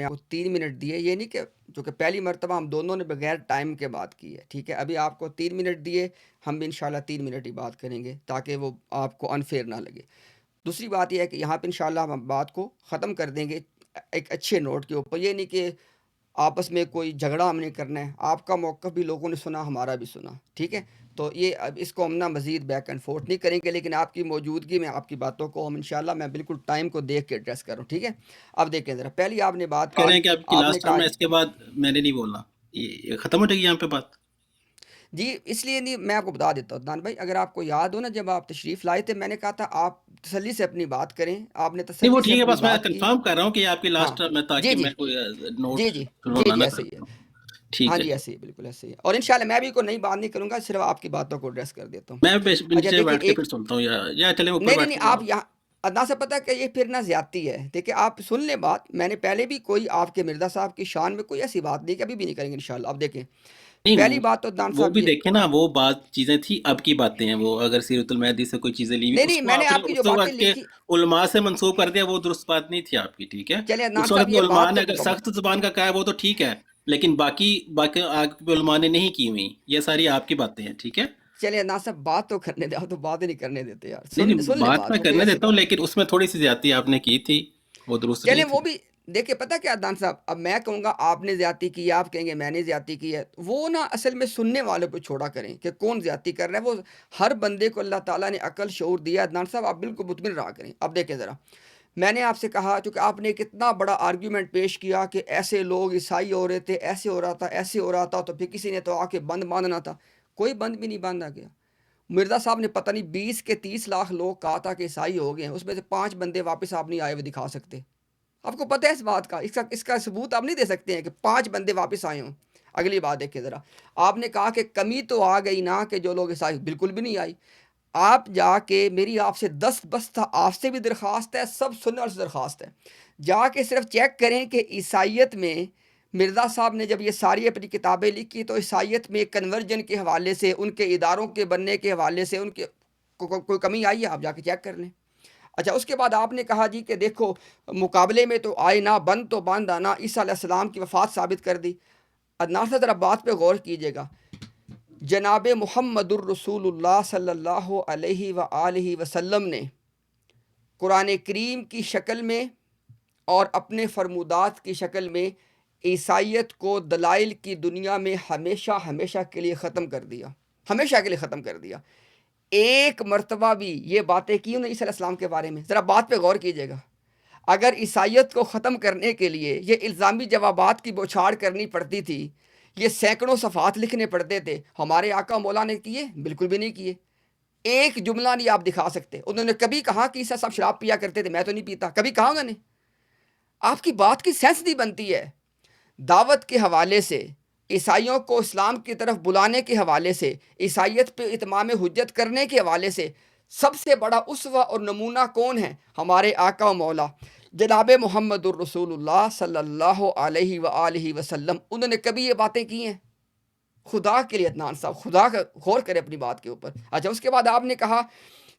نے آپ کو 3 منٹ دیے، یہ نہیں کہ جو کہ پہلی مرتبہ ہم دونوں نے بغیر ٹائم کے بات کی ہے، ٹھیک ہے، ابھی آپ کو 3 منٹ دیے، ہم بھی انشاءاللہ 3 منٹ ہی بات کریں گے تاکہ وہ آپ کو انفیئر نہ لگے۔ دوسری بات یہ ہے کہ یہاں پہ انشاءاللہ ہم بات کو ختم کر دیں گے ایک اچھے نوٹ کے اوپر، یہ نہیں کہ آپس میں کوئی جھگڑا ہم نہیں کرنا ہے، آپ کا موقف بھی لوگوں نے سنا، ہمارا بھی سنا، ٹھیک ہے، تو یہ اب اس کو ہم نہ مزید بیک اینڈ فورتھ نہیں کریں گے، لیکن آپ کی موجودگی میں آپ کی باتوں کو ہم انشاءاللہ میں بالکل ٹائم کو دیکھ کے ایڈریس کر رہا ہوں، ٹھیک ہے۔ اب دیکھیں ذرا، پہلی آپ نے بات کی، کہہ رہے ہیں کہ آپ کی آپ نے لاسٹ کہا ٹرم ہے، اس کے بعد میں نے نہیں بولنا، یہ ختم ہو جائے گی یہاں پہ بات؟ جی اس لیے نہیں، میں آپ کو بتا دیتا ہوں دان بھائی، اگر آپ کو یاد ہو نا جب آپ تشریف لائے تھے، میں نے کہا تھا آپ تسلی سے اپنی بات کریں، آپ نے نہیں وہ تسلی سے ٹھیک ہے، اپنی بس میں بات کی۔ کنفرم کر رہا ہوں کہ یہ آپ کی ہاں لاسٹ ٹرم ہے، جی تاکہ جی میں کوئی جی نوٹ جی جی رونا جی نہ ایسے ہی ہے، کرتا ہوں۔ ہاں ٹھیک ہے جی جی، ایسے ہی بالکل ایسے ہی ہے، اور انشاءاللہ میں بھی کوئی نئی بات نہیں کروں گا، صرف آپ کی باتوں کو ایڈریس کر دیتا ہوں۔ میں اچھا نیچے دیکھیں بیٹھ کے ایک، پھر سنتا ہوں، یا چلیں اوپر نہیں نہیں بیٹھ نہیں، کے بولو۔ آپ یہاں ادنا سے پتہ کہ یہ پھر نہ زیادتی ہے، دیکھیں آپ سن لیں بات، میں نے پہلے بھی کوئی آپ کے مرزا صاحب کی شان میں کوئی ایسی بات نہیں کہ ابھی بھی نہیں کریں گے انشاءاللہ۔ اب دیکھیں نہیں پہلی بات تو دان وہ صاحب بھی یہ، دیکھیں نا، وہ بات چیزیں تھی، اب کی باتیں ہیں، وہ اگر سیرت المہدی سے کوئی چیزیں لی ہوئی نہیں اس نہیں کو میں نے آپ نے آپ کی جو اس باتیں وقت کے لکھی، علماء سے منسوب کر دیا، وہ درست بات نہیں تھی آپ کی، ٹھیک ہے۔ چلے عدنان اس صاحب وقت کے یہ علماء بات نے تو اگر سخت زبان کا کہا ہے وہ تو ٹھیک ہے، لیکن باقی آگے کے علماء نے نہیں کی ہوئی، یہ ساری آپ کی باتیں ہیں، ٹھیک ہے۔ چلے عدنان صاحب بات تو کرنے دے، آپ تو بات ہی نہیں کرنے دیتے یار، نہیں سن نہیں، سن لیں بات بات، میں وہ کوئی کرنے ایسی دیتا ہوں، بات لیکن اس میں تھوڑی سی زیادتی آپ نے کی تھی، وہ درست چلیں نہیں وہ تھی۔ بھی دیکھیں، پتہ کیا عدنان صاحب، اب میں کہوں گا آپ نے زیادتی کی ہے، آپ کہیں گے میں نے زیادتی کی ہے، وہ نا اصل میں سننے والوں پہ چھوڑا کریں کہ کون زیادتی کر رہا ہے، وہ ہر بندے کو اللہ تعالیٰ نے عقل شعور دیا، عدنان صاحب آپ بالکل مطمئن رہا کریں۔ اب دیکھیں ذرا، میں نے آپ سے کہا چونکہ آپ نے کتنا بڑا آرگیومنٹ پیش کیا کہ ایسے لوگ عیسائی ہو رہے تھے، ایسے ہو رہا تھا، ایسے ہو رہا تھا، تو پھر کسی نے تو آ کے بند باندھنا تھا، کوئی بند بھی نہیں باندھا گیا۔ مرزا صاحب نے پتہ نہیں 20 کے 30 لاکھ لوگ کہا تھا کہ عیسائی ہو گئے ہیں، اس میں سے 5 بندے واپس آپ نہیں آئے ہوئے دکھا سکتے، آپ کو پتہ ہے اس بات کا، اس کا ثبوت آپ نہیں دے سکتے ہیں کہ 5 بندے واپس آئے ہوں۔ اگلی بات دیکھیں ذرا، آپ نے کہا کہ کمی تو آ گئی نا کہ جو لوگ عیسائی، بالکل بھی نہیں آئی۔ آپ جا کے میری آپ سے 10 بس تھا، آپ سے بھی درخواست ہے، سب سننے والوں سے درخواست ہے، جا کے صرف چیک کریں کہ عیسائیت میں مرزا صاحب نے جب یہ ساری اپنی کتابیں لکھی تو عیسائیت میں کنورجن کے حوالے سے، ان کے اداروں کے بننے کے حوالے سے ان کے کوئی کمی آئی ہے، آپ جا کے چیک کر لیں۔ اچھا اس کے بعد آپ نے کہا جی کہ دیکھو مقابلے میں تو آئے نا، بند تو بند آنا، عیسیٰ علیہ السلام کی وفات ثابت کر دی۔ عدنان صاحب ذرا بات پہ غور کیجیے گا، جناب محمد الرسول اللہ صلی اللہ علیہ وآلہ وسلم نے قرآن کریم کی شکل میں اور اپنے فرمودات کی شکل میں عیسائیت کو دلائل کی دنیا میں ہمیشہ ہمیشہ کے لیے ختم کر دیا، ہمیشہ کے لیے ختم کر دیا۔ ایک مرتبہ بھی یہ باتیں کی انہوں نے عیسیٰ علیہ السلام کے بارے میں، ذرا بات پہ غور کیجیے گا۔ اگر عیسائیت کو ختم کرنے کے لیے یہ الزامی جوابات کی بوچھاڑ کرنی پڑتی تھی، یہ سینکڑوں صفحات لکھنے پڑتے تھے، ہمارے آقا مولا نے کیے؟ بالکل بھی نہیں کیے۔ ایک جملہ نہیں آپ دکھا سکتے انہوں نے کبھی کہا کہ عیسیٰ صاحب شراب پیا کرتے تھے، میں تو نہیں پیتا، کبھی کہا انہوں نے؟ آپ کی بات کی سینس نہیں بنتی ہے۔ دعوت کے حوالے سے، عیسائیوں کو اسلام کی طرف بلانے کے حوالے سے، عیسائیت پہ اتمام حجت کرنے کے حوالے سے سب سے بڑا اسوہ اور نمونہ کون ہے؟ ہمارے آقا و مولا جناب محمد الرسول اللہ صلی اللہ علیہ وآلہ وسلم، انہوں نے کبھی یہ باتیں کی ہیں؟ خدا کے لیے عدنان صاحب، خدا کا غور کرے اپنی بات کے اوپر۔ اچھا اس کے بعد آپ نے کہا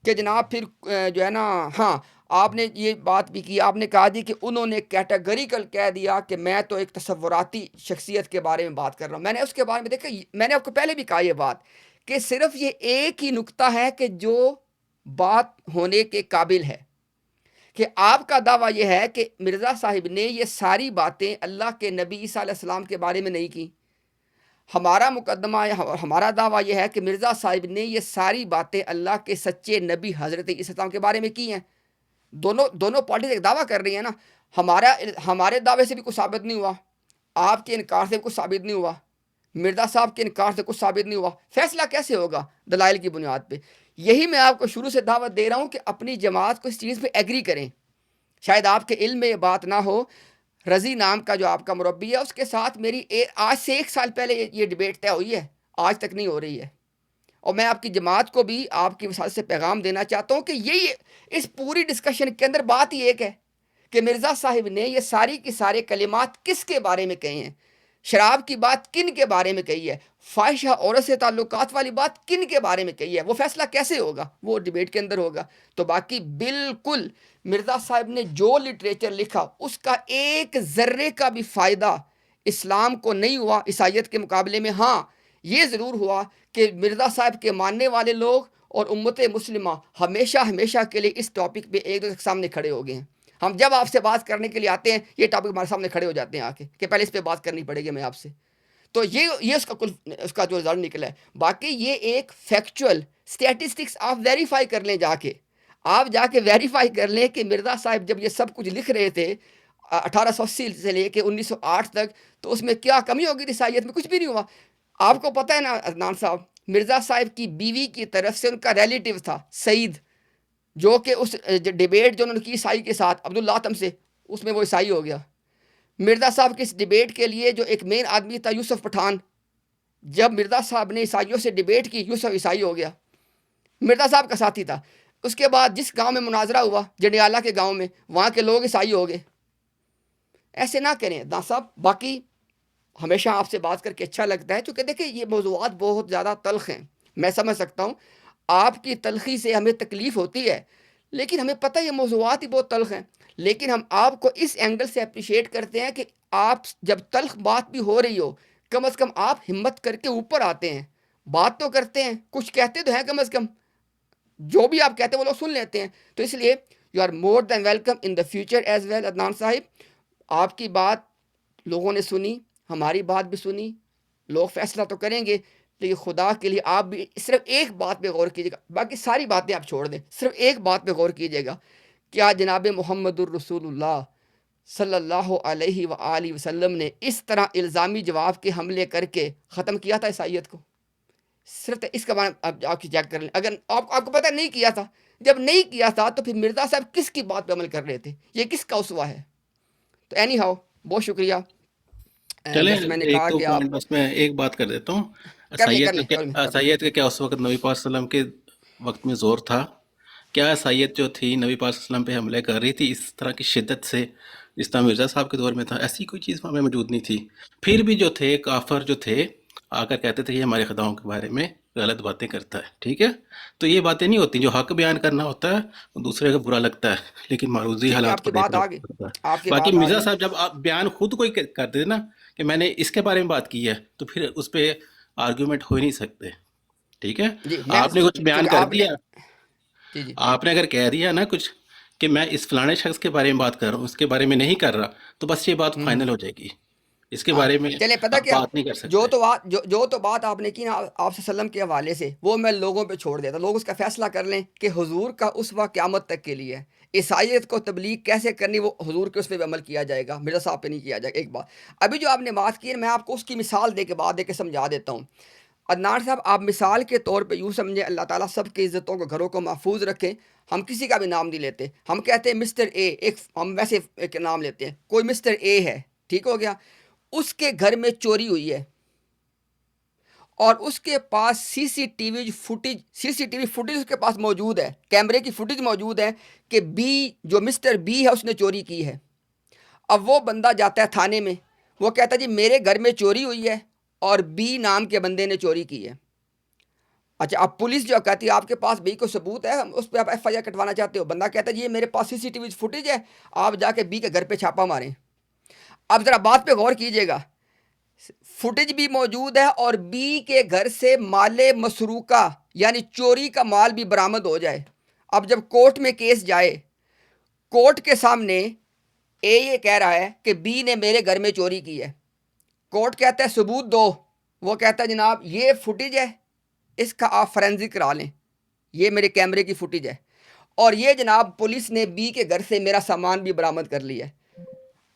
کہ جناب پھر جو ہے نا، ہاں آپ نے یہ بات بھی کی، آپ نے کہا دی کہ انہوں نے کیٹیگریکل کہہ دیا کہ میں تو ایک تصوراتی شخصیت کے بارے میں بات کر رہا ہوں۔ میں نے اس کے بارے میں دیکھا، میں نے آپ کو پہلے بھی کہا یہ بات کہ صرف یہ ایک ہی نقطہ ہے کہ جو بات ہونے کے قابل ہے، کہ آپ کا دعویٰ یہ ہے کہ مرزا صاحب نے یہ ساری باتیں اللہ کے نبی عیسیٰ علیہ السلام کے بارے میں نہیں کی۔ ہمارا مقدمہ، ہمارا دعویٰ یہ ہے کہ مرزا صاحب نے یہ ساری باتیں اللہ کے سچے نبی حضرت عیسیٰ السلام کے بارے میں کی ہیں۔ دونوں پارٹیز ایک دعویٰ کر رہی ہیں نا، ہمارے دعوے سے بھی کچھ ثابت نہیں ہوا، آپ کے انکار سے کچھ ثابت نہیں ہوا، مرزا صاحب کے انکار سے کچھ ثابت نہیں ہوا، فیصلہ کیسے ہوگا؟ دلائل کی بنیاد پہ۔ یہی میں آپ کو شروع سے دعوت دے رہا ہوں کہ اپنی جماعت کو اس چیز پہ ایگری کریں۔ شاید آپ کے علم میں یہ بات نہ ہو، رضی نام کا جو آپ کا مربی ہے، اس کے ساتھ میری آج سے 1 سال پہلے یہ ڈیبیٹ طے ہوئی ہے، آج تک نہیں ہو رہی ہے، اور میں آپ کی جماعت کو بھی آپ کی وساطت سے پیغام دینا چاہتا ہوں کہ یہی اس پوری ڈسکشن کے اندر بات ہی ایک ہے کہ مرزا صاحب نے یہ ساری کی سارے کلمات کس کے بارے میں کہے ہیں، شراب کی بات کن کے بارے میں کہی ہے، فاحشہ عورت سے تعلقات والی بات کن کے بارے میں کہی ہے، وہ فیصلہ کیسے ہوگا؟ وہ ڈیبیٹ کے اندر ہوگا۔ تو باقی بالکل مرزا صاحب نے جو لٹریچر لکھا اس کا ایک ذرے کا بھی فائدہ اسلام کو نہیں ہوا عیسائیت کے مقابلے میں. ہاں یہ ضرور ہوا کہ مرزا صاحب کے ماننے والے لوگ اور امت مسلمہ ہمیشہ کے لیے اس ٹاپک پہ ایک دوسرے کے سامنے کھڑے ہو گئے ہیں. ہم جب آپ سے بات کرنے کے لیے آتے ہیں یہ ٹاپک ہمارے سامنے کھڑے ہو جاتے ہیں آ کے کہ پہلے اس پہ بات کرنی پڑے گی ہمیں آپ سے. تو یہ اس کا جو رزلٹ نکلا ہے. باقی یہ ایک فیکچول اسٹیٹسٹکس آپ ویریفائی کر لیں جا کے. آپ جا کے ویریفائی کر لیں کہ مرزا صاحب جب یہ سب کچھ لکھ رہے تھے 1880 سے لے کے 1908 تک تو اس میں کیا کمی ہوگی عیسائیت میں؟ کچھ بھی نہیں ہوا. آپ کو پتہ ہے نا عدنان صاحب، مرزا صاحب کی بیوی کی طرف سے ان کا ریلیٹیو تھا سعید، جو کہ اس ڈیبیٹ جو انہوں نے کی عیسائی کے ساتھ عبداللہ تم سے، اس میں وہ عیسائی ہو گیا. مرزا صاحب کی اس ڈیبیٹ کے لیے جو ایک مین آدمی تھا یوسف پٹھان، جب مرزا صاحب نے عیسائیوں سے ڈیبیٹ کی یوسف عیسائی ہو گیا، مرزا صاحب کا ساتھی تھا. اس کے بعد جس گاؤں میں مناظرہ ہوا جنڈیالہ کے گاؤں میں، وہاں کے لوگ عیسائی ہو گئے. ایسے نہ کریں عدنان صاحب. باقی ہمیشہ آپ سے بات کر کے اچھا لگتا ہے چونکہ دیکھیں یہ موضوعات بہت زیادہ تلخ ہیں. میں سمجھ سکتا ہوں آپ کی تلخی سے ہمیں تکلیف ہوتی ہے، لیکن ہمیں پتہ ہے یہ موضوعات ہی بہت تلخ ہیں. لیکن ہم آپ کو اس اینگل سے اپریشیٹ کرتے ہیں کہ آپ جب تلخ بات بھی ہو رہی ہو کم از کم آپ ہمت کر کے اوپر آتے ہیں، بات تو کرتے ہیں، کچھ کہتے تو ہیں، کم از کم جو بھی آپ کہتے ہیں وہ لوگ سن لیتے ہیں. تو اس لیے you are more than welcome in the future as well. Adnan صاحب آپ کی بات لوگوں نے سنی، ہماری بات بھی سنی، لوگ فیصلہ تو کریں گے، لیکن خدا کے لیے آپ بھی صرف ایک بات پہ غور کیجیے گا. باقی ساری باتیں آپ چھوڑ دیں، صرف ایک بات پہ غور کیجیے گا. کیا جناب محمد الرسول اللہ صلی اللہ علیہ وآلہ وسلم نے اس طرح الزامی جواب کے حملے کر کے ختم کیا تھا عیسائیت کو؟ صرف اس کا بارے آپ کی چیک کر لیں. اگر آپ کو پتہ نہیں کیا تھا، جب نہیں کیا تھا تو پھر مرزا صاحب کس کی بات پہ عمل کر رہے تھے؟ یہ کس کا اسوہ ہے؟ تو اینی ہاؤ بہت شکریہ. چلیں جیسے میں نے ایک کہا دو کہ آپ پوائنٹ بس میں ایک بات کر دیتا ہوں. کر لیں عیسائیت کا کیا، کر لیں. عیسائیت کا کیا اس وقت نبی پاک صلی اللہ علیہ وسلم کے وقت میں زور تھا؟ کیا عیسائیت جو تھی نبی پاک صلی اللہ علیہ وسلم پہ حملے کر رہی تھی اس طرح کی شدت سے جس طرح مرزا صاحب کے دور میں تھا؟ ایسی کوئی چیز وہاں میں موجود نہیں تھی. پھر بھی جو تھے کافر جو تھے آ کر کہتے تھے یہ ہمارے خداؤں کے بارے میں غلط باتیں کرتا ہے. ٹھیک ہے، تو یہ باتیں نہیں ہوتی. جو حق بیان کرنا ہوتا ہے وہ دوسرے کا برا لگتا ہے، لیکن معروضی ٹھیک ہے، حالات آپ کو کی بات دیکھنا آ گئی، پڑتا ہے. آپ کی باقی بات آ مرزا گئی. صاحب جب آپ بیان خود کوئی کرتے تھے نا کہ میں نے اس کے بارے میں بات کی ہے تو پھر اس پہ آرگیومنٹ ہو ہی نہیں سکتے. ٹھیک ہے، جی میں آپ نے کچھ بیان چونکہ کر آپ نے، دیا، جی جی آپ نے اگر کہہ دیا نا کچھ کہ میں اس فلانے شخص کے بارے میں بات کر رہا ہوں، اس کے بارے میں نہیں کر رہا، تو بس یہ بات فائنل ہو جائے گی. اس کے ہاں بارے میں چلیں پتہ آپ کیا، بات نہیں کر جو سکتے. تو بات جو تو بات آپ نے کی نا آپ صلی اللہ علیہ وسلم کے حوالے سے، وہ میں لوگوں پہ چھوڑ دیتا. لوگ اس کا فیصلہ کر لیں کہ حضور کا اسوہ قیامت تک کے لیے ہے. عیسائیت کو تبلیغ کیسے کرنی وہ حضور کے اس پہ بھی عمل کیا جائے گا، مرزا صاحب پہ نہیں کیا جائے گا. ایک بات ابھی جو آپ نے بات کی ہے میں آپ کو اس کی مثال دے کے بعد دے کے سمجھا دیتا ہوں. عدنان صاحب آپ مثال کے طور پہ یوں سمجھیں، اللہ تعالیٰ سب کی عزتوں کو گھروں کو محفوظ رکھیں. ہم کسی کا بھی نام نہیں لیتے، ہم کہتے ہیں مسٹر اے، ایک ہم ویسے ایک نام لیتے ہیں، کوئی مسٹر اے ہے، ٹھیک ہو گیا. اس کے گھر میں چوری ہوئی ہے اور اس کے پاس سی سی ٹی وی فوٹیج اس کے پاس موجود ہے، کیمرے کی فوٹیج موجود ہے کہ بی جو مسٹر بی ہے اس نے چوری کی ہے. اب وہ بندہ جاتا ہے تھانے میں، وہ کہتا ہے جی میرے گھر میں چوری ہوئی ہے اور بی نام کے بندے نے چوری کی ہے. اچھا اب پولیس جو کہتی ہے آپ کے پاس بی کو ثبوت ہے، اس پہ آپ ایف آئی آر کٹوانا چاہتے ہو، بندہ کہتا ہے جی میرے پاس سی سی ٹی وی فوٹیج ہے، آپ جا کے بی کے گھر پہ چھاپا ماریں. اب ذرا بات پہ غور کیجیے گا، فوٹیج بھی موجود ہے اور بی کے گھر سے مال مسروقہ یعنی چوری کا مال بھی برآمد ہو جائے. اب جب کورٹ میں کیس جائے، کورٹ کے سامنے اے یہ کہہ رہا ہے کہ بی نے میرے گھر میں چوری کی ہے. کورٹ کہتا ہے ثبوت دو، وہ کہتا ہے جناب یہ فوٹیج ہے، اس کا آپ فورینزک کرا لیں، یہ میرے کیمرے کی فوٹیج ہے، اور یہ جناب پولیس نے بی کے گھر سے میرا سامان بھی برآمد کر لیا ہے.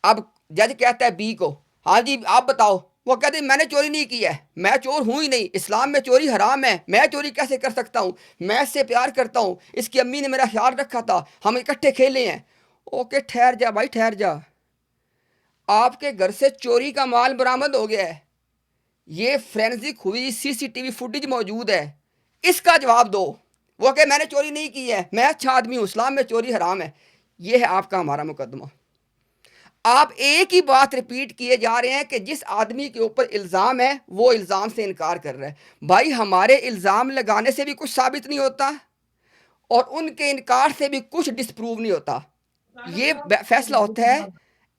اب جج کہتا ہے بی کو ہاں جی آپ بتاؤ، وہ کہتے ہیں میں نے چوری نہیں کی ہے، میں چور ہوں ہی نہیں، اسلام میں چوری حرام ہے، میں چوری کیسے کر سکتا ہوں، میں اس سے پیار کرتا ہوں، اس کی امی نے میرا خیال رکھا تھا، ہم اکٹھے کھیلے ہیں. اوکے ٹھہر جا بھائی ٹھہر جا، آپ کے گھر سے چوری کا مال برآمد ہو گیا ہے، یہ فورینزک ہوئی سی سی ٹی وی فوٹیج موجود ہے، اس کا جواب دو. وہ کہ میں نے چوری نہیں کی ہے، میں اچھا آدمی ہوں، اسلام میں چوری حرام ہے. یہ ہے آپ کا ہمارا مقدمہ. آپ ایک ہی بات ریپیٹ کیے جا رہے ہیں کہ جس آدمی کے اوپر الزام ہے وہ الزام سے انکار کر رہا ہے. بھائی ہمارے الزام لگانے سے بھی کچھ ثابت نہیں ہوتا اور ان کے انکار سے بھی کچھ ڈسپروو نہیں ہوتا. یہ فیصلہ ہوتا ہے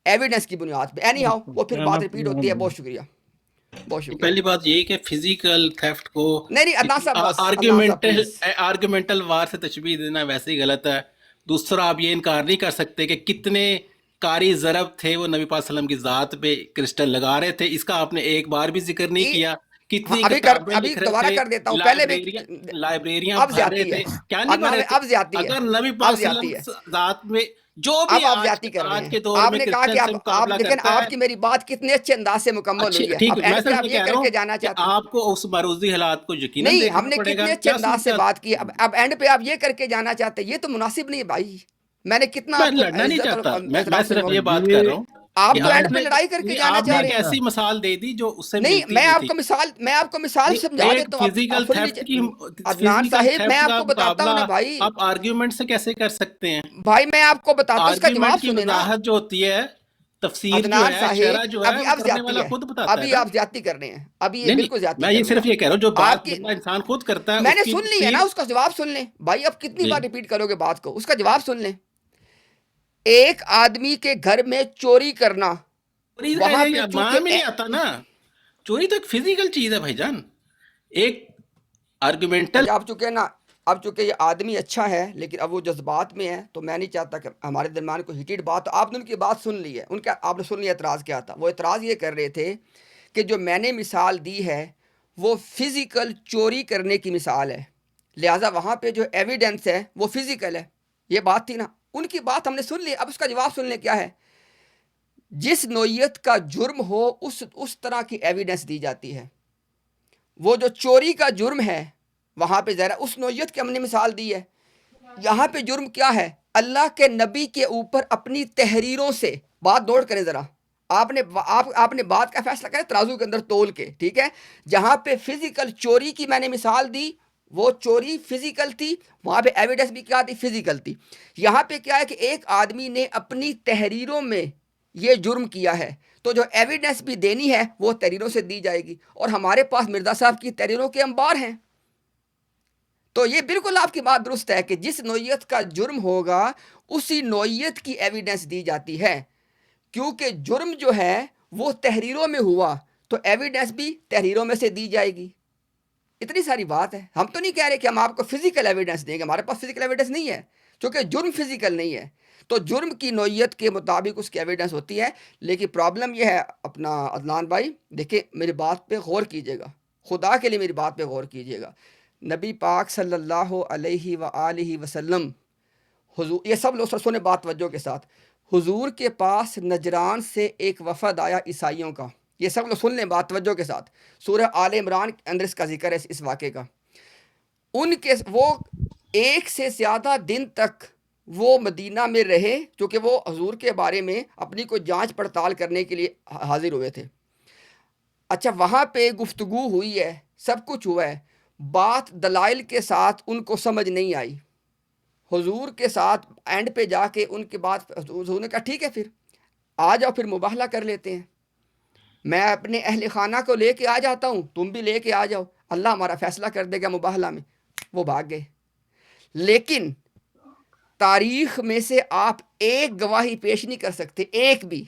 ایویڈنس کی بنیاد پہ. اینی ہاؤ وہ پھر بات ریپیٹ ہوتی ہے. بہت شکریہ، بہت شکریہ. پہلی بات یہ کہ فزیکل تھیفٹ کو نہیں نہیں عدنان صاحب بس، عدنان صاحب آرگیومنٹل پلیز. آرگیومنٹل وار سے تشبیہ دینا ویسے ہی غلط ہے. دوسرا، آپ یہ انکار نہیں کر سکتے کہ کتنے قاری ضرب تھے وہ نبی پاک صلی اللہ علیہ وسلم کی ذات پہ کرسٹل لگا رہے تھے. اس کا آپ نے ایک بار بھی ذکر نہیں کیا. ہاں کتنی کتابیں ابھی لکھ رہے دوبارہ تھے، کر دیتا ہوں. پہلے بھی لائبریریاں اب بھر رہے زیادتی ہے تھے. کیا نہیں بھر عدنان رہے بھائی، تھے؟ اب زیادتی ہے، اگر نبی اب پاک صلی اللہ زیادتی ہے. علیہ وسلم ذات میں جو بھی اب آپ زیادتی کر رہے آج ہیں. کے دور آپ میں نے کہا کہ کرسچن سے آپ مقابلہ لیکن کرتا آپ ہے. کی میری بات کتنے اچھے انداز سے مکمل اچھی ہوئی ہے. ٹھیک اب ہے، میں اینڈ پہ صرف آپ یہ یہ کہہ کر رہا کے ہوں جانا کہ چاہتے ہیں. آپ کو اس معروضی حالات کو یقیناً نہیں، ہم دیکھنا نے پڑے گا. کتنے اچھے کیا انداز سے صورتحال؟ بات کی. اب اینڈ پہ آپ یہ کر کے جانا چاہتے ہیں، یہ تو مناسب نہیں ہے بھائی. میں نے کتنا میں آپ کو لڑنا نہیں عزت اور چاہتا، میں احترام سے صرف یہ بات کر رہا ہوں کہ آپ تو اینڈ آپ پہ نے لڑائی کر کے جانا آپ نے چاہ ایک رہے ہیں. ایسی مثال دے دی جو اس سے نہیں، ملتی نہیں تھی. میں آپ کو مثال نہیں، سمجھا ایک دیتا ہوں. اب سن لیجیے عدنان فزیکل صاحب، میں تھیفٹ آپ کا کو بتاتا ہوں مقابلہ نا بھائی. آپ آرگیومنٹ سے کیسے کر سکتے ہیں؟ بھائی میں آپ کو بتاتا ہوں، اس کا آرگیومنٹ جواب کی سنیں نا. وضاحت جو ہوتی ہے، تفسیر جو عدنان ہے، صاحب، شرح جو ہے، ابھی وہ اب کرنے زیادتی والا ہے. خود بتاتا ہے ابھی نا. آپ زیادتی کر رہے ہیں. ابھی یہ نہیں بالکل نہیں، زیادتی میں یہ کر رہے ہیں صرف یہ آپ. کہہ رہا ہوں جو آپ بات کی بندہ انسان خود کرتا ہے میں اس نے کی سن لی ہے نا، تفصیل. اس کا جواب سن لیں. بھائی اب کتنی جی بار ریپیٹ کرو گے بات کو؟ اس کا جواب سن لیں. ایک آدمی کے گھر میں چوری کرنا، چوری وہاں پہ معنی میں چونکہ نہیں آتا نا. چوری تو ایک فزیکل چیز ہے بھائی جان. ایک آرگومنٹل. اچھا، اب چونکہ یہ آدمی اچھا ہے لیکن اب وہ جذبات میں ہے، تو میں نہیں چاہتا کہ ہمارے درمیان کوئی ہیٹڈ بات. تو آپ نے ان کی بات سن لی ہے. آپ نے سن لیا اعتراض کیا تھا. وہ اعتراض یہ کر رہے تھے کہ جو میں نے مثال دی ہے وہ فزیکل چوری کرنے کی مثال ہے، لہٰذا وہاں پہ جو ایویڈنس ہے وہ فزیکل ہے. یہ بات تھی نا. ان کی بات ہم نے سن لی. اب اس کا جواب سن لیں. کیا ہے؟ جس نوعیت کا جرم ہو اس طرح کی ایویڈنس دی جاتی ہے. وہ جو چوری کا جرم ہے وہاں پہ ذرا اس نوعیت کی ہم نے مثال دی ہے. یہاں پہ جرم کیا ہے؟ اللہ کے نبی کے اوپر اپنی تحریروں سے. بات نوٹ کریں ذرا. آپ نے بات کا فیصلہ کریں ترازو کے اندر تول کے، ٹھیک ہے. جہاں پہ فزیکل چوری کی میں نے مثال دی، وہ چوری فزیکل تھی، وہاں پہ ایویڈنس بھی کیا تھی؟ فزیکل تھی. یہاں پہ کیا ہے کہ ایک آدمی نے اپنی تحریروں میں یہ جرم کیا ہے، تو جو ایویڈنس بھی دینی ہے وہ تحریروں سے دی جائے گی. اور ہمارے پاس مرزا صاحب کی تحریروں کے انبار ہیں. تو یہ بالکل آپ کی بات درست ہے کہ جس نوعیت کا جرم ہوگا اسی نوعیت کی ایویڈنس دی جاتی ہے. کیونکہ جرم جو ہے وہ تحریروں میں ہوا تو ایویڈنس بھی تحریروں میں سے دی جائے گی. اتنی ساری بات ہے. ہم تو نہیں کہہ رہے کہ ہم آپ کو فزیکل ایویڈنس دیں گے، ہمارے پاس فزیکل ایویڈنس نہیں ہے کیونکہ جرم فزیکل نہیں ہے. تو جرم کی نوعیت کے مطابق اس کی ایویڈنس ہوتی ہے. لیکن پرابلم یہ ہے اپنا عدنان بھائی، دیکھیں میری بات پہ غور کیجیے گا، خدا کے لیے میری بات پہ غور کیجیے گا. نبی پاک صلی اللہ علیہ وآلہ وسلم، حضور، یہ سب لوگ سنے بات توجہ کے ساتھ، حضور کے پاس نجران سے ایک وفد آیا عیسائیوں کا. یہ سب لوگ سن لیں بات توجہ کے ساتھ. سورہ آل عمران کے اندر اس کا ذکر ہے، اس واقعے کا. وہ ایک سے زیادہ دن تک وہ مدینہ میں رہے کیونکہ وہ حضور کے بارے میں اپنی کوئی جانچ پڑتال کرنے کے لیے حاضر ہوئے تھے. اچھا، وہاں پہ گفتگو ہوئی ہے، سب کچھ ہوا ہے، بات دلائل کے ساتھ ان کو سمجھ نہیں آئی. حضور کے ساتھ اینڈ پہ جا کے ان کے بعد حضور نے کہا ٹھیک ہے، پھر آ جاؤ، پھر مباہلہ کر لیتے ہیں. میں اپنے اہل خانہ کو لے کے آ جاتا ہوں، تم بھی لے کے آ جاؤ، اللہ ہمارا فیصلہ کر دے گا مباہلہ میں. وہ بھاگ گئے. لیکن تاریخ میں سے آپ ایک گواہی پیش نہیں کر سکتے، ایک بھی،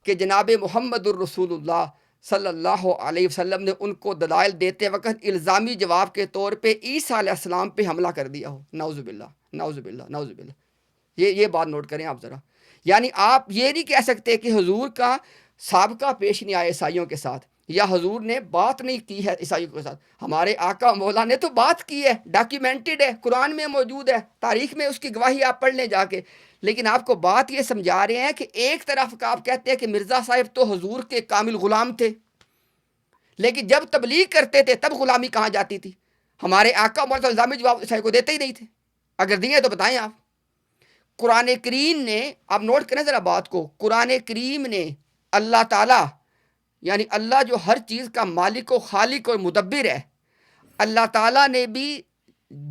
کہ جناب محمد الرسول اللہ صلی اللہ علیہ وسلم نے ان کو دلائل دیتے وقت الزامی جواب کے طور پہ عیسیٰ علیہ السلام پہ حملہ کر دیا ہو. نعوذ باللہ، نعوذ باللہ، نعوذ باللہ. یہ بات نوٹ کریں آپ ذرا. یعنی آپ یہ نہیں کہہ سکتے کہ حضور کا سابقہ پیش نہیں آیا عیسائیوں کے ساتھ، یا حضور نے بات نہیں کی ہے عیسائیوں کے ساتھ. ہمارے آقا مولا نے تو بات کی ہے، ڈاکیومنٹڈ ہے، قرآن میں موجود ہے، تاریخ میں اس کی گواہی آپ پڑھ لیں جا کے. لیکن آپ کو بات یہ سمجھا رہے ہیں کہ ایک طرف کا آپ کہتے ہیں کہ مرزا صاحب تو حضور کے کامل غلام تھے، لیکن جب تبلیغ کرتے تھے تب غلامی کہاں جاتی تھی؟ ہمارے آقا مولا الزامی جواب عیسائی کو دیتے ہی نہیں تھے. اگر دیے تو بتائیں آپ. قرآن کریم نے، آپ نوٹ کریں ذرا بات کو، قرآن کریم نے اللہ تعالیٰ، یعنی اللہ جو ہر چیز کا مالک و خالق اور مدبر ہے، اللہ تعالیٰ نے بھی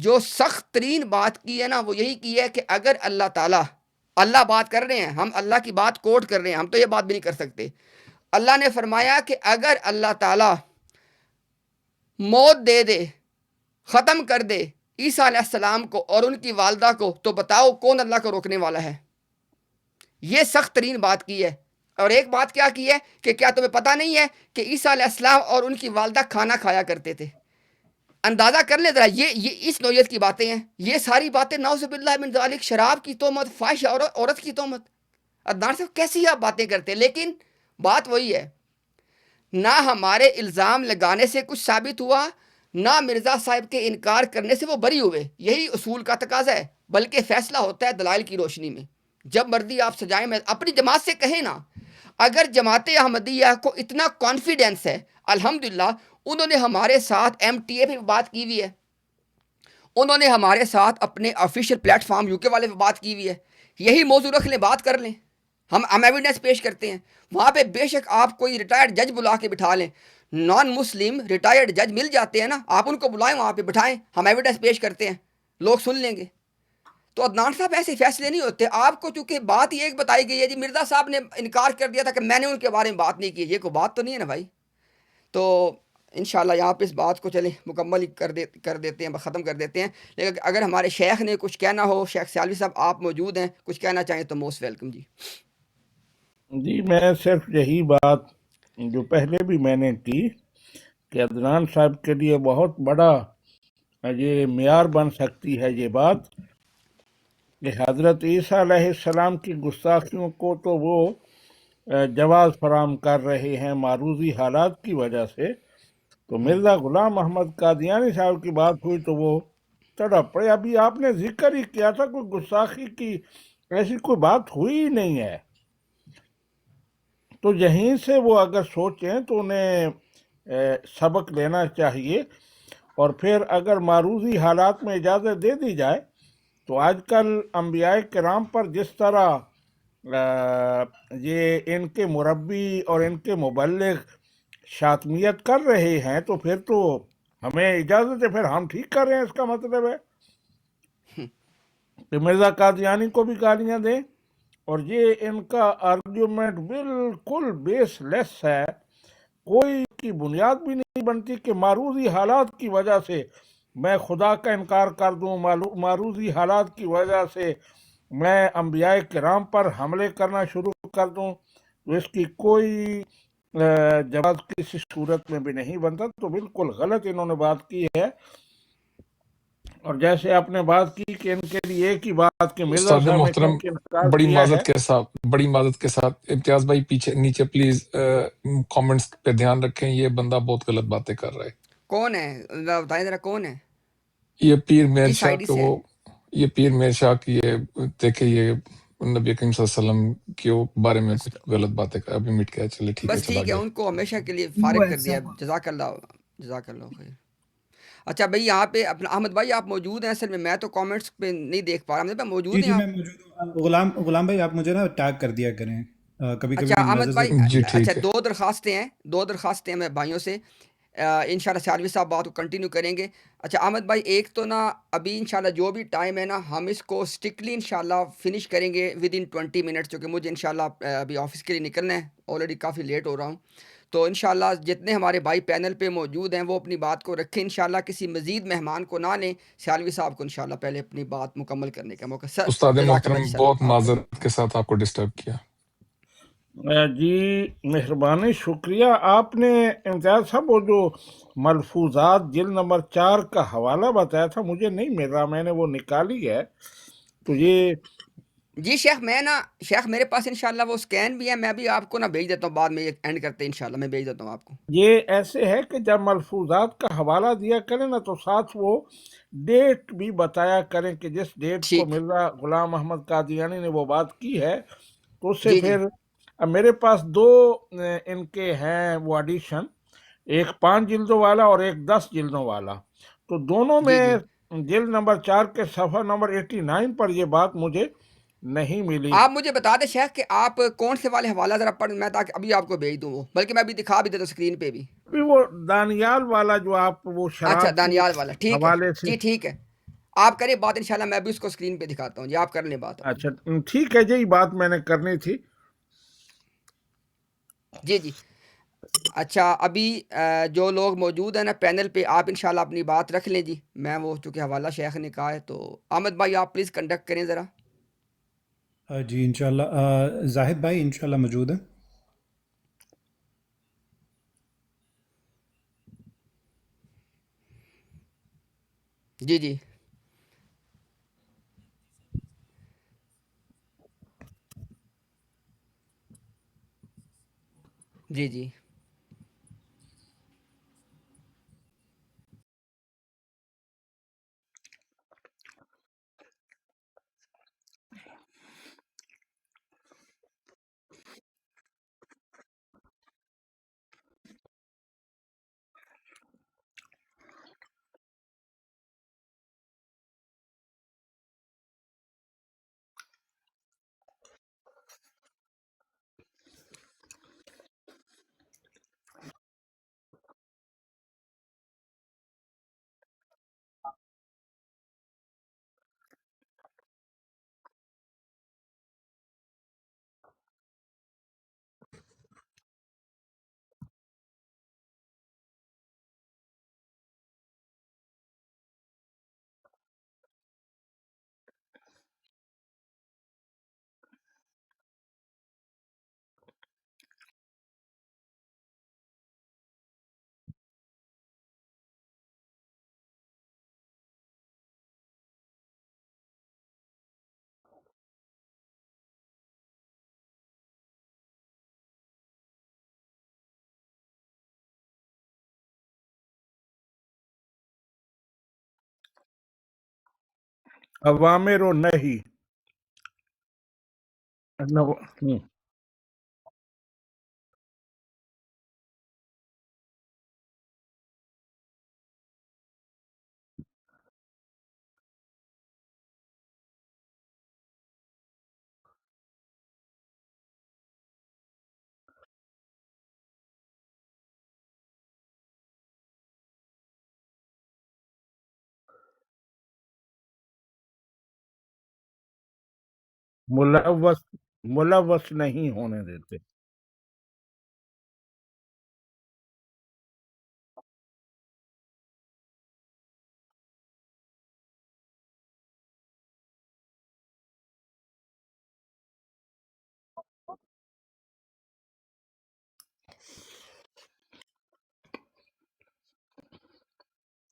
جو سخت ترین بات کی ہے نا وہ یہی کی ہے کہ اگر اللہ بات کر رہے ہیں، ہم اللہ کی بات کوٹ کر رہے ہیں، ہم تو یہ بات بھی نہیں کر سکتے. اللہ نے فرمایا کہ اگر اللہ تعالیٰ موت دے دے، ختم کر دے عیسیٰ علیہ السلام کو اور ان کی والدہ کو، تو بتاؤ کون اللہ کو روکنے والا ہے؟ یہ سخت ترین بات کی ہے. اور ایک بات کیا کی ہے کہ کیا تمہیں پتہ نہیں ہے کہ عیسیٰ علیہ السلام اور ان کی والدہ کھانا کھایا کرتے تھے. اندازہ کر لیں ذرا، یہ اس نوعیت کی باتیں ہیں. یہ ساری باتیں نعوذ باللہ من ذالک، شراب کی تہمت، فاحش عورت کی تہمت. عدنان صاحب کیسی آپ باتیں کرتے ہیں؟ لیکن بات وہی ہے، نہ ہمارے الزام لگانے سے کچھ ثابت ہوا، نہ مرزا صاحب کے انکار کرنے سے وہ بری ہوئے. یہی اصول کا تقاضا ہے، بلکہ فیصلہ ہوتا ہے دلائل کی روشنی میں. جب مرضی آپ سجائیں. میں اپنی جماعت سے کہیں نا، اگر جماعت احمدیہ کو اتنا کانفیڈینس ہے، الحمدللہ انہوں نے ہمارے ساتھ ایم ٹی اے پہ بات کی ہوئی ہے، انہوں نے ہمارے ساتھ اپنے آفیشیل پلیٹ فارم یو کے والے پہ بات کی ہوئی ہے. یہی موضوع رکھ لیں، بات کر لیں، ہم ایویڈنس پیش کرتے ہیں. وہاں پہ بے شک آپ کوئی ریٹائرڈ جج بلا کے بٹھا لیں، نان مسلم ریٹائرڈ جج مل جاتے ہیں نا، آپ ان کو بلائیں، وہاں پہ بٹھائیں، ہم ایویڈنس پیش کرتے ہیں، لوگ سن لیں گے. تو عدنان صاحب ایسے فیصلے نہیں ہوتے. آپ کو چونکہ بات ہی ایک بتائی گئی ہے جی، مرزا صاحب نے انکار کر دیا تھا کہ میں نے ان کے بارے میں بات نہیں کی. یہ کوئی بات تو نہیں ہے نا بھائی. تو انشاءاللہ یہاں پہ اس بات کو چلیں مکمل ہی کر دیتے ہیں، ختم کر دیتے ہیں. لیکن اگر ہمارے شیخ نے کچھ کہنا ہو، شیخ سیالوی صاحب آپ موجود ہیں، کچھ کہنا چاہیں تو موسٹ ویلکم جی. جی میں صرف یہی بات جو پہلے بھی میں نے کی کہ عدنان صاحب کے لیے بہت بڑا یہ معیار بن سکتی ہے یہ بات کہ حضرت عیسیٰ علیہ السلام کی گستاخیوں کو تو وہ جواز فراہم کر رہے ہیں معروضی حالات کی وجہ سے. تو مرزا غلام احمد قادیانی صاحب کی بات ہوئی تو وہ تڑپ پڑے. ابھی آپ نے ذکر ہی کیا تھا کوئی گستاخی کی ایسی کوئی بات ہوئی ہی نہیں ہے. تو یہیں سے وہ اگر سوچیں تو انہیں سبق لینا چاہیے. اور پھر اگر معروضی حالات میں اجازت دے دی جائے تو آج کل انبیاء کرام پر جس طرح یہ ان کے مربی اور ان کے مبلغ شاطمیت کر رہے ہیں تو پھر تو ہمیں اجازت ہے، پھر ہم ٹھیک کر رہے ہیں. اس کا مطلب ہے کہ مرزا قادیانی کو بھی گالیاں دیں. اور یہ ان کا آرگیومنٹ بالکل بیس لیس ہے، کوئی کی بنیاد بھی نہیں بنتی کہ معروضی حالات کی وجہ سے میں خدا کا انکار کر دوں، معروضی حالات کی وجہ سے میں انبیاء کرام پر حملے کرنا شروع کر دوں. تو اس کی کوئی جواز کسی صورت میں بھی نہیں بنتا. تو بالکل غلط انہوں نے بات کی ہے. اور جیسے آپ نے بات کی کہ ان کے لیے ایک ہی بات کہ مرزا استاد صاحب نے محترم، کیونکہ انکار بڑی کیا ہے. معذرت کے ساتھ امتیاز بھائی پیچھے نیچے پلیز کامنٹس پہ دھیان رکھیں. یہ بندہ بہت غلط باتیں کر رہا ہے. کون ہے بتائیں ذرا، کون ہے؟ یہ پیر میر کس شاہ آئی ڈی کے سے ہے؟ یہ پیر میر شاہ کی یہ دیکھیں، یہ نبی کریم صلی اللہ علیہ وسلم کے بارے میں کچھ غلط باتیں کر. ابھی مٹ گیا، چلے ٹھیک ہے. بس چلا ٹھیک ہے، گیا. ان کو ہمیشہ کے لیے فارغ کر دیا. جزاک اللہ، جزاک اللہ خیر. اچھا بھائی، یہاں پہ اپنا احمد بھائی آپ موجود ہیں؟ اصل میں تو کامنٹس پہ نہیں دیکھ پا رہا. احمد بھائی موجود ہیں جی آپ؟ میں موجود ہوں. غلام بھائی آپ مجھے نا ٹیگ کر دیا کریں کبھی اچھا کبھی احمد نظر سے. بھائی، جی اچھا ٹھیک ہے. دو درخواستیں ہیں میں بھائیوں سے. انشاءاللہ سیالوی صاحب بات کو کنٹینیو کریں گے. اچھا احمد بھائی، ایک تو نا ابھی انشاءاللہ جو بھی ٹائم ہے نا، ہم اس کو اسٹرکٹلی انشاءاللہ فنش کریں گے ود ان 20 منٹس، کیونکہ مجھے انشاءاللہ ابھی آفس کے لیے نکلنا ہے، آلریڈی کافی لیٹ ہو رہا ہوں. تو انشاءاللہ جتنے ہمارے بھائی پینل پہ موجود ہیں وہ اپنی بات کو رکھیں. انشاءاللہ کسی مزید مہمان کو نہ لیں. سیالوی صاحب کو انشاءاللہ پہلے اپنی بات مکمل کرنے کا موقع. سر استاد جزاک اللہ محترم، جی. سر بہت آپ فرمائیں. معذرت کے ساتھ آپ کو ڈسٹرب کیا. جی مہربانی، شکریہ. آپ نے امتیاز صاحب وہ جو ملفوظات جلد نمبر 4 کا حوالہ بتایا تھا مجھے نہیں مل رہا، میں نے وہ نکالی ہے. تو یہ جی شیخ میرے پاس انشاءاللہ وہ سکین بھی ہے، میں بھی آپ کو نا بھیج دیتا ہوں بعد میں، اینڈ کرتے ہیں انشاءاللہ میں بھیج دیتا ہوں آپ کو. یہ ایسے ہے کہ جب ملفوظات کا حوالہ دیا کریں نا تو ساتھ وہ ڈیٹ بھی بتایا کریں کہ جس ڈیٹ کو ٹھیک. مرزا غلام احمد قادیانی نے وہ بات کی ہے. تو اس سے جی پھر میرے پاس 2 ان کے ہیں وہ ایڈیشن، ایک 5 جلدوں والا اور ایک 10 جلدوں والا. تو دونوں جی میں جلد نمبر 4 کے صفحہ نمبر 89 پر یہ بات مجھے نہیں ملی. آپ مجھے بتا دیں شیخ کہ آپ کون سے والے حوالہ ذرا پڑھ، میں تاکہ ابھی آپ کو بھیج دوں وہ، بلکہ میں ابھی دکھا بھی دیتا ہوں اسکرین پہ بھی. ابھی وہ دانیال والا جو آپ وہ اچھا شراب کے دانیال والا، ٹھیک ہے حوالے سے. جی، ٹھیک ہے. آپ کریں بات انشاءاللہ، میں بھی اس کو اسکرین پہ دکھاتا ہوں جی. آپ کر لیں بات اپنی. اچھا ٹھیک ہے، یہی بات میں نے کرنی تھی. جی. اچھا ابھی جو لوگ موجود ہیں نا پینل پہ، آپ انشاءاللہ اپنی بات رکھ لیں جی. میں وہ چونکہ حوالہ شیخ نے کہا ہے تو احمد بھائی آپ پلیز کنڈکٹ کریں ذرا. جی انشاءاللہ زاہد بھائی انشاءاللہ موجود ہیں. جی جی جی جی عوامر و نہیں ملوث نہیں ہونے دیتے.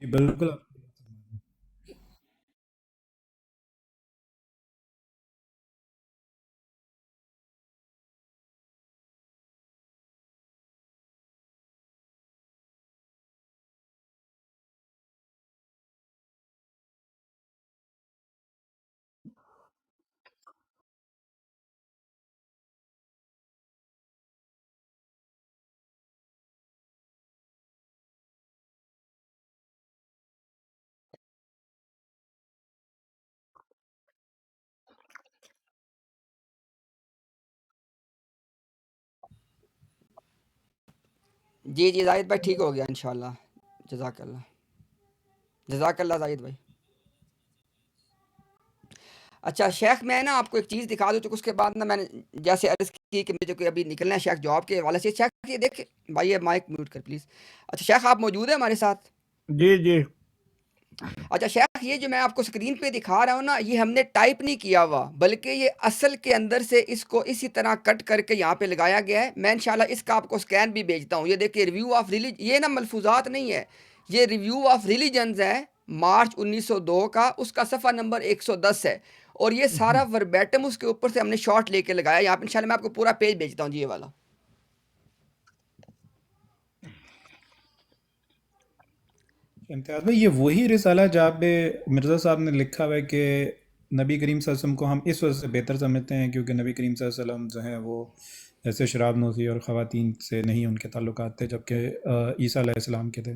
جی بالکل. جی جی زاہد بھائی ٹھیک ہو گیا انشاءاللہ. جزاک اللہ. جزاک اللہ زاہد بھائی. اچھا شیخ میں نا آپ کو ایک چیز دکھا دوں تو اس کے بعد نا میں نے جیسے عرض کی کہ مجھے کوئی ابھی نکلنا ہے شیخ جاب کے حوالے سے. شیخ یہ دیکھ بھائی یہ مائک میوٹ کر پلیز. اچھا شیخ آپ موجود ہیں ہمارے ساتھ؟ جی جی اچھا شیخ یہ جو میں آپ کو اسکرین پہ دکھا رہا ہوں نا یہ ہم نے ٹائپ نہیں کیا ہوا بلکہ یہ اصل کے اندر سے اس کو اسی طرح کٹ کر کے یہاں پہ لگایا گیا ہے. میں انشاءاللہ اس کا آپ کو اسکین بھی بھیجتا ہوں. یہ دیکھیں ریویو آف ریلیجن یہ نا ملفوظات نہیں ہے یہ ریویو آف ریلیجنز ہے مارچ 1902 کا اس کا صفحہ نمبر 110 ہے اور یہ سارا وربیٹم اس کے اوپر سے ہم نے شارٹ لے کے لگایا. یہاں پہ انشاءاللہ میں آپ کو پورا پیج بھیجتا ہوں جی یہ والا. امتیاز بھائی یہ وہی رسالہ جہاں پہ مرزا صاحب نے لکھا ہوا ہے کہ نبی کریم صلی اللہ علیہ وسلم کو ہم اس وجہ سے بہتر سمجھتے ہیں کیونکہ نبی کریم صلی اللہ علیہ وسلم جو ہیں وہ ایسے شراب نوشی اور خواتین سے نہیں ان کے تعلقات تھے جبکہ عیسیٰ علیہ السلام کے تھے.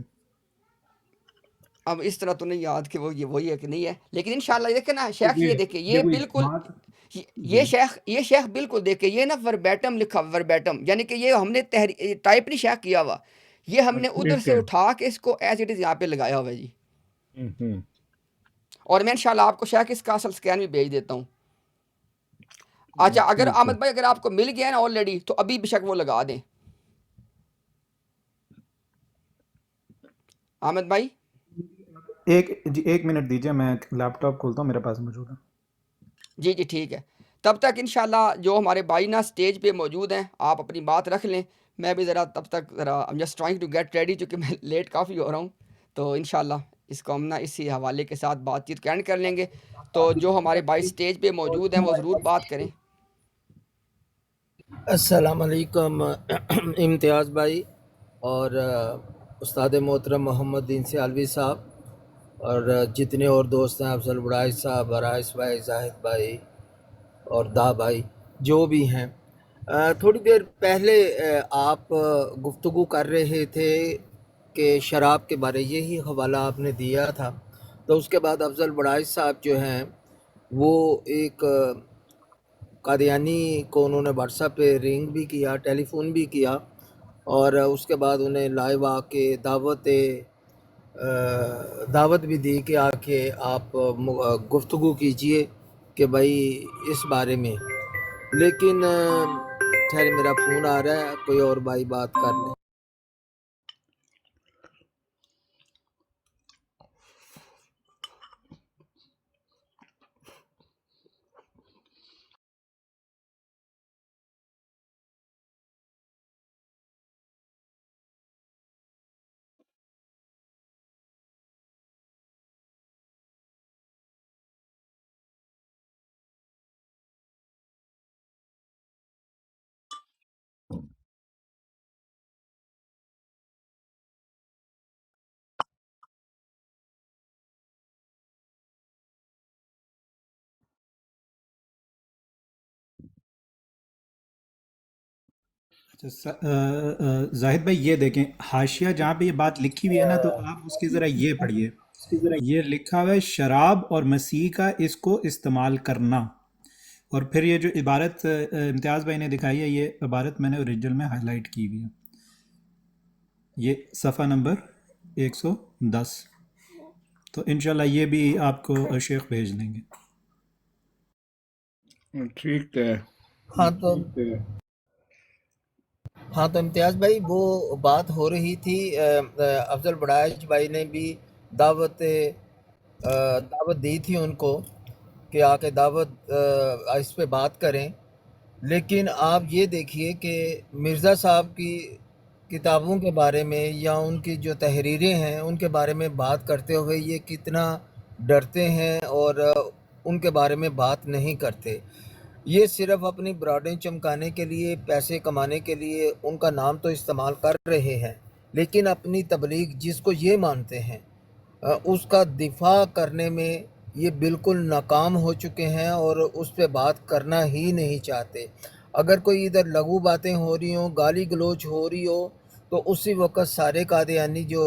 اب اس طرح تو نہیں یاد کہ وہ یہ وہی ہے کہ نہیں ہے لیکن انشاءاللہ دیکھیں نا شیخ یہ یہ دیکھیں یہ کوئی بالکل بات. یہ جی شیخ بالکل دیکھیں یہ نا وربیٹم لکھا وربیٹم یعنی کہ یہ ہم نے ٹائپ نہیں شیخ کیا ہوا یہ ہم نے ادھر ٹھیک سے ہے. اٹھا کے اس کو ایز اٹ از یہاں پہ لگایا ہوا ہے جی. ہوں. اور میں انشاءاللہ آپ کو شیخ اس کا اصل اسکین بھی بھیج دیتا ہوں. اچھا اگر ٹھیک ہے. احمد بھائی اگر آپ کو مل گیا نا آلریڈی تو ابھی بے شک وہ لگا دیں. احمد بھائی ایک منٹ دیجیے میں لیپ ٹاپ کھولتا ہوں میرے پاس موجود ہے. جی جی ٹھیک ہے. تب تک انشاءاللہ جو ہمارے بھائی نا اسٹیج پہ موجود ہیں آپ اپنی بات رکھ لیں، میں بھی ذرا تب تک ذرا I'm just trying to get ready چونکہ میں لیٹ کافی ہو رہا ہوں، تو انشاءاللہ اس کو ہم نا اسی حوالے کے ساتھ بات چیت اینڈ کر لیں گے. تو جو ہمارے بھائی اسٹیج پہ موجود ہیں وہ ضرور بات کریں. السلام علیکم امتیاز بھائی اور استاد محترم محمد دین سیالوی صاحب اور جتنے اور دوست ہیں، افضل بڑائی صاحب، عرائش بھائی، زاہد بھائی اور دا بھائی جو بھی ہیں. تھوڑی دیر پہلے آپ گفتگو کر رہے تھے کہ شراب کے بارے، یہی حوالہ آپ نے دیا تھا. تو اس کے بعد افضل بڑائی صاحب جو ہیں وہ ایک قادیانی کو انہوں نے واٹس ایپ پہ رنگ بھی کیا، ٹیلی فون بھی کیا، اور اس کے بعد انہیں لائیو آ کے دعوت بھی دی کہ آ کے آپ گفتگو کیجئے کہ بھائی اس بارے میں. لیکن خیر میرا فون آ رہا ہے، کوئی اور بھائی بات کر لیں. زاہد بھائی یہ دیکھیں حاشیہ جہاں پہ یہ بات لکھی ہوئی ہے نا، تو آپ اس کی ذرا یہ پڑھیے. یہ لکھا ہوا ہے شراب اور مسیح کا اس کو استعمال کرنا، اور پھر یہ جو عبارت امتیاز بھائی نے دکھائی ہے، یہ عبارت میں نے اوریجنل میں ہائی لائٹ کی ہوئی ہے. یہ صفحہ نمبر 110. تو انشاءاللہ یہ بھی آپ کو شیخ بھیج دیں گے. ٹھیک ہے. ہاں تو امتیاز بھائی وہ بات ہو رہی تھی، افضل بڑائش بھائی نے بھی دعوت دی تھی ان کو کہ آ کے اس پہ بات کریں. لیکن آپ یہ دیکھیے کہ مرزا صاحب کی کتابوں کے بارے میں یا ان کی جو تحریریں ہیں ان کے بارے میں بات کرتے ہوئے یہ کتنا ڈرتے ہیں اور ان کے بارے میں بات نہیں کرتے. یہ صرف اپنی براڈیں چمکانے کے لیے، پیسے کمانے کے لیے ان کا نام تو استعمال کر رہے ہیں، لیکن اپنی تبلیغ جس کو یہ مانتے ہیں اس کا دفاع کرنے میں یہ بالکل ناکام ہو چکے ہیں اور اس پہ بات کرنا ہی نہیں چاہتے. اگر کوئی ادھر لغو باتیں ہو رہی ہوں، گالی گلوچ ہو رہی ہو، تو اسی وقت سارے قادیانی جو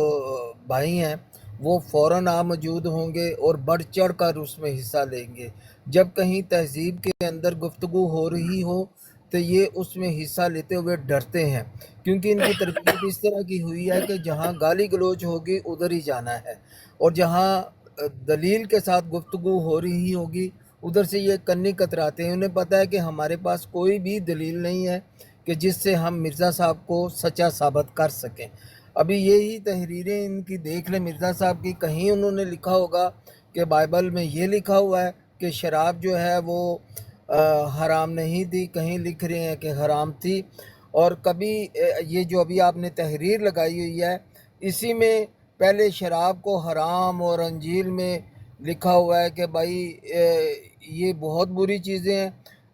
بھائی ہیں وہ فوراً موجود ہوں گے اور بڑھ چڑھ کر اس میں حصہ لیں گے. جب کہیں تہذیب کے اندر گفتگو ہو رہی ہو تو یہ اس میں حصہ لیتے ہوئے ڈرتے ہیں، کیونکہ ان کی تربیت اس طرح کی ہوئی ہے کہ جہاں گالی گلوچ ہوگی ادھر ہی جانا ہے، اور جہاں دلیل کے ساتھ گفتگو ہو رہی ہوگی ادھر سے یہ کنی کتراتے ہیں. انہیں پتہ ہے کہ ہمارے پاس کوئی بھی دلیل نہیں ہے کہ جس سے ہم مرزا صاحب کو سچا ثابت کر سکیں. ابھی یہی تحریریں ان کی دیکھ لیں مرزا صاحب کی، کہیں انہوں نے لکھا ہوگا کہ بائبل میں یہ لکھا ہوا ہے کہ شراب جو ہے وہ حرام نہیں تھی، کہیں لکھ رہے ہیں کہ حرام تھی. اور کبھی یہ جو ابھی آپ نے تحریر لگائی ہوئی ہے اسی میں پہلے شراب کو حرام اور انجیل میں لکھا ہوا ہے کہ بھائی یہ بہت بری چیزیں ہیں،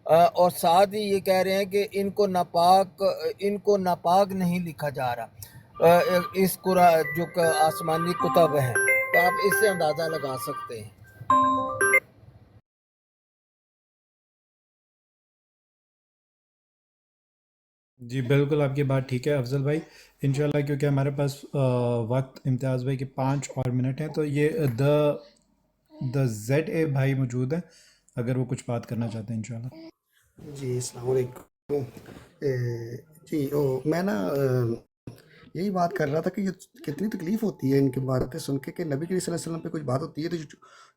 اور ساتھ ہی یہ کہہ رہے ہیں کہ ان کو ناپاک نہیں لکھا جا رہا اس قرآن جو آسمانی کتب ہیں. تو آپ اس سے اندازہ لگا سکتے ہیں. جی بالکل آپ کی بات ٹھیک ہے افضل بھائی. انشاءاللہ کیونکہ ہمارے پاس وقت امتیاز بھائی کے 5 اور منٹ ہیں، تو یہ دا زیڈ اے بھائی موجود ہیں، اگر وہ کچھ بات کرنا چاہتے ہیں انشاءاللہ. جی السلام علیکم. جی میں نا یہی بات کر رہا تھا کہ یہ کتنی تکلیف ہوتی ہے ان کی باتیں سن کے کہ نبی کریم صلی اللہ علیہ وسلم پہ کچھ بات ہوتی ہے تو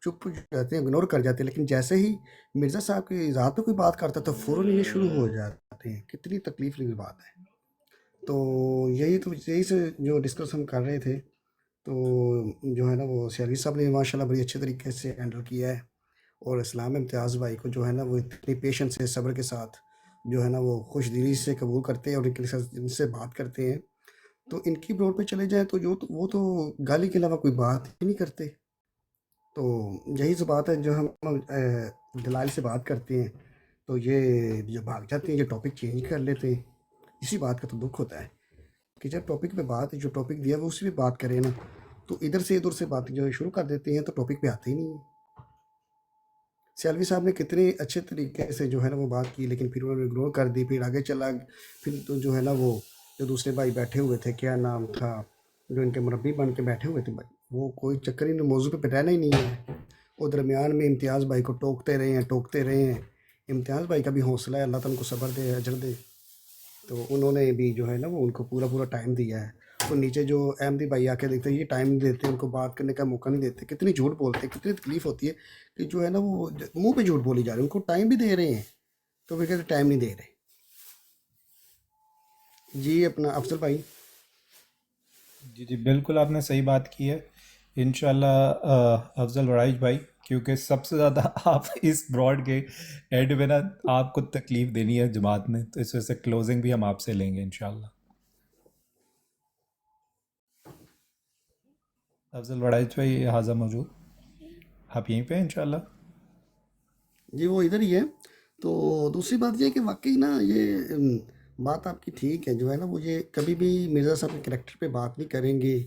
چپ جاتے ہیں، اگنور کر جاتے ہیں، لیکن جیسے ہی مرزا صاحب کی ذات پہ کوئی بات کرتا ہے تو فوراً یہ شروع ہو جاتے ہیں. کتنی تکلیف کی بات ہے. تو یہی سے جو ڈسکس ہم کر رہے تھے، تو جو ہے نا وہ سیالوی صاحب نے ماشاء اللہ بڑی اچھے طریقے سے ہینڈل کیا ہے، اور اسلام امتیاز بھائی کو جو ہے نا وہ اتنی پیشنس سے صبر کے ساتھ جو ہے نا وہ خوش دلی سے قبول کرتے ہیں اور ان سے بات کرتے ہیں، تو ان کی بروڈ پہ چلے جائیں تو وہ تو گالی کے علاوہ کوئی بات ہی نہیں کرتے. تو یہی تو بات ہے جو ہم دلائل سے بات کرتے ہیں تو یہ جو بھاگ جاتے ہیں یہ ٹاپک چینج کر لیتے ہیں. اسی بات کا تو دکھ ہوتا ہے کہ جب ٹاپک پہ بات جو ٹاپک دیا وہ اسی پہ بات کریں نا، تو ادھر سے بات جو ہے شروع کر دیتے ہیں تو ٹاپک پہ آتے ہی نہیں ہیں. سیالوی صاحب نے کتنے اچھے طریقے سے جو ہے نا وہ بات کی، لیکن پھر انہوں نے اگنور کر دی، پھر آگے چلا. پھر تو جو ہے نا وہ جو دوسرے بھائی بیٹھے ہوئے تھے، کیا نام تھا جو ان کے مربی بن کے بیٹھے ہوئے تھے بھائی، وہ کوئی چکر ہی نہیں، موضوع پہ رہنا ہی نہیں ہے. وہ درمیان میں امتیاز بھائی کو ٹوکتے رہے ہیں. امتیاز بھائی کا بھی حوصلہ ہے، اللہ تعالیٰ ان کو صبر دے، اجر دے. تو انہوں نے بھی جو ہے نا وہ ان کو پورا ٹائم دیا ہے. تو نیچے جو احمدی بھائی آ کے دیکھتے ہیں یہ ٹائم نہیں دیتے، ان کو بات کرنے کا موقع نہیں دیتے. کتنی جھوٹ بولتے ہیں، کتنی تکلیف ہوتی ہے کہ جو ہے نا وہ منہ پہ جھوٹ بولی جا رہی ہے. ان کو ٹائم بھی دے رہے ہیں تو پھر کہتے ٹائم نہیں دے رہے. جی اپنا افضل بھائی. جی جی بالکل آپ نے صحیح بات کی ہے. انشاءاللہ افضل وڑائج بھائی، کیونکہ سب سے زیادہ آپ اس براڈ کے ایڈ میں نا آپ کو تکلیف دینی ہے جماعت میں، تو اس وجہ سے کلوزنگ بھی ہم آپ سے لیں گے انشاءاللہ. افضل وڑائج بھائی حاضر موجود، آپ یہیں پہ ہیں انشاءاللہ. جی وہ ادھر ہی ہے. تو دوسری بات یہ ہے کہ واقعی نا یہ بات آپ کی ٹھیک ہے، جو ہے نا وہ یہ کبھی بھی مرزا صاحب کے کریکٹر پہ بات نہیں کریں گے،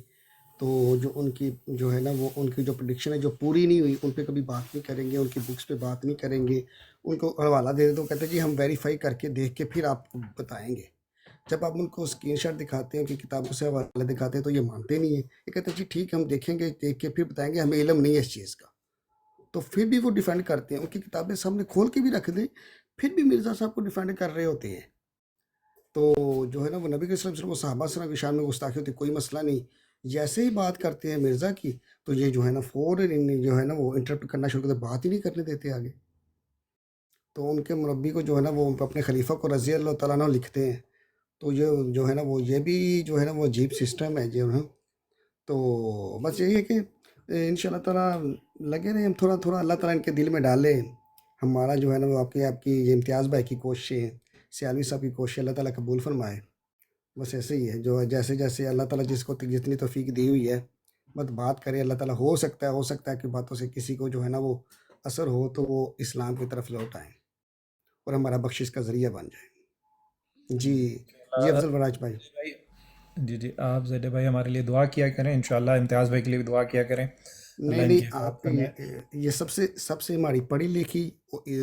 تو جو ان کی جو ہے نا وہ ان کی جو پریڈکشن ہے جو پوری نہیں ہوئی ان پہ کبھی بات نہیں کریں گے، ان کی بکس پہ بات نہیں کریں گے. ان کو حوالہ دے دے تو کہتے ہیں جی ہم ویریفائی کر کے دیکھ کے پھر آپ کو بتائیں گے. جب آپ ان کو اسکرین شاٹ دکھاتے ہیں کہ کتابوں سے حوالے دکھاتے ہیں تو یہ مانتے نہیں ہیں. یہ کہتے ہیں جی ٹھیک ہے ہم دیکھیں گے، دیکھ کے پھر بتائیں گے، ہمیں علم نہیں ہے اس چیز کا. تو پھر بھی وہ ڈیفینڈ کرتے ہیں، ان کی کتابیں سامنے کھول کے بھی رکھ دیں پھر بھی مرزا صاحب کو ڈیفینڈ کر رہے ہوتے ہیں. تو جو ہے نا وہ نبی کے وسلم وہ صحابہ وسلم کی شان میں گستاخی ہوتی ہے، کوئی مسئلہ نہیں. جیسے ہی بات کرتے ہیں مرزا کی تو یہ جو ہے نا فوراً جو ہے نا وہ انٹرپٹ کرنا شروع کرتے، بات ہی نہیں کرنے دیتے آگے. تو ان کے مربی کو جو ہے نا وہ اپنے خلیفہ کو رضی اللہ تعالیٰ عنہ لکھتے ہیں. تو یہ جو ہے نا وہ یہ بھی جو ہے نا وہ عجیب سسٹم ہے جو ہے. تو بس یہی ہے کہ ان شاء اللہ تعالیٰ لگے رہے ہم، تھوڑا اللہ تعالیٰ ان کے دل میں ڈالے. ہمارا جو ہے نا وہ آپ کی یہ امتیاز بھائی کی کوششیں، سیالوی صاحب کی کوشش اللہ تعالیٰ قبول فرمائے. بس ایسے ہی ہے، جو جیسے اللہ تعالیٰ جس کو جتنی توفیق دی ہوئی ہے بس بات کرے. اللہ تعالیٰ ہو سکتا ہے کہ باتوں سے کسی کو جو ہے نا وہ اثر ہو تو وہ اسلام کی طرف لوٹ آئیں اور ہمارا بخشش کا ذریعہ بن جائے. جی جی افضل وراج بھائی. بھائی جی جی آپ زیدہ بھائی ہمارے لیے دعا کیا کریں، انشاءاللہ امتیاز بھائی کے لیے بھی دعا کیا کریں، اللہ نہیں ان کی نہیں حفاظت آپ فرمائے. یہ سب سے ہماری پڑھی لکھی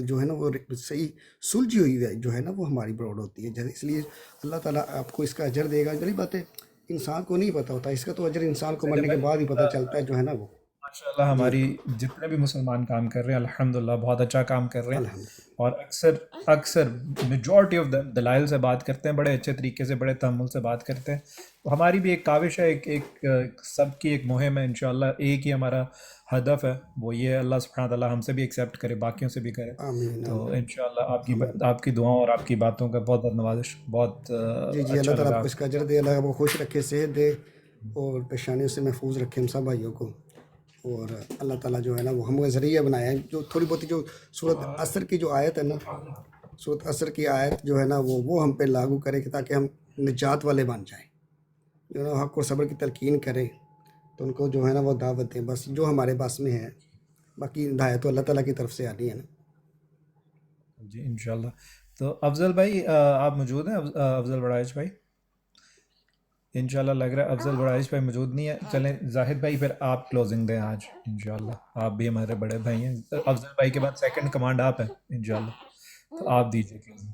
جو ہے نا وہ صحیح سلجھی ہوئی ہے جو ہے نا وہ ہماری براڈ ہوتی ہے. اس لیے اللہ تعالیٰ آپ کو اس کا اجر دے گا. بڑی بات ہے، انسان کو نہیں پتہ ہوتا اس کا، تو اجر انسان کو زیدہ مرنے کے بھائی بعد ہی پتہ چلتا ہے جو ہے نا وہ. ماشاءاللہ جی ہماری جتنے بھی مسلمان کام کر رہے ہیں الحمدللہ بہت اچھا کام کر رہے ہیں، الحمد اور اکثر میجورٹی آف دلائل سے بات کرتے ہیں، بڑے اچھے طریقے سے، بڑے تحمل سے بات کرتے ہیں. تو ہماری بھی ایک کاوش ہے، ایک سب کی ایک مہم ہے انشاءاللہ. ایک ہی ہمارا ہدف ہے، وہ یہ ہے اللہ سبحانہ تعالیٰ ہم سے بھی ایکسیپٹ کرے، باقیوں سے بھی کرے. آمین تو آمین انشاءاللہ آمین. آپ کی دعاؤں اور آپ کی باتوں کا بہت بہت نوازش، بہت جی جی اللہ اچھا تعالیٰ آپ لگا. کو اس کا اجر دے، اللہ آپ کو خوش رکھے، صحت دے اور پریشانیوں سے محفوظ رکھے ہم سب بھائیوں کو. اور اللہ تعالیٰ جو ہے نا وہ ہم کا ذریعہ بنایا ہے. جو تھوڑی بہت جو صورت عصر کی جو آیت ہے نا، صورت عصر کی آیت جو ہے نا وہ ہم پہ لاگو کرے کہ تاکہ ہم نجات والے بن جائیں، جو ہے نا حق و صبر کی تلقین کریں. تو ان کو جو ہے نا وہ دعوت دیں، بس جو ہمارے پاس میں ہے. باقی ہدایت تو اللہ تعالیٰ کی طرف سے آنی ہے نا. جی انشاءاللہ. تو افضل بھائی آپ موجود ہیں؟ افضل وڑائش بھائی انشاءاللہ لگ رہا ہے افضل وڑائش بھائی موجود نہیں ہے. چلیں زاہد بھائی پھر آپ کلوزنگ دیں آج انشاءاللہ، آپ بھی ہمارے بڑے بھائی ہیں. افضل بھائی کے بعد سیکنڈ کمانڈ آپ ہیں انشاءاللہ، تو آپ دیجیے کلوزنگ.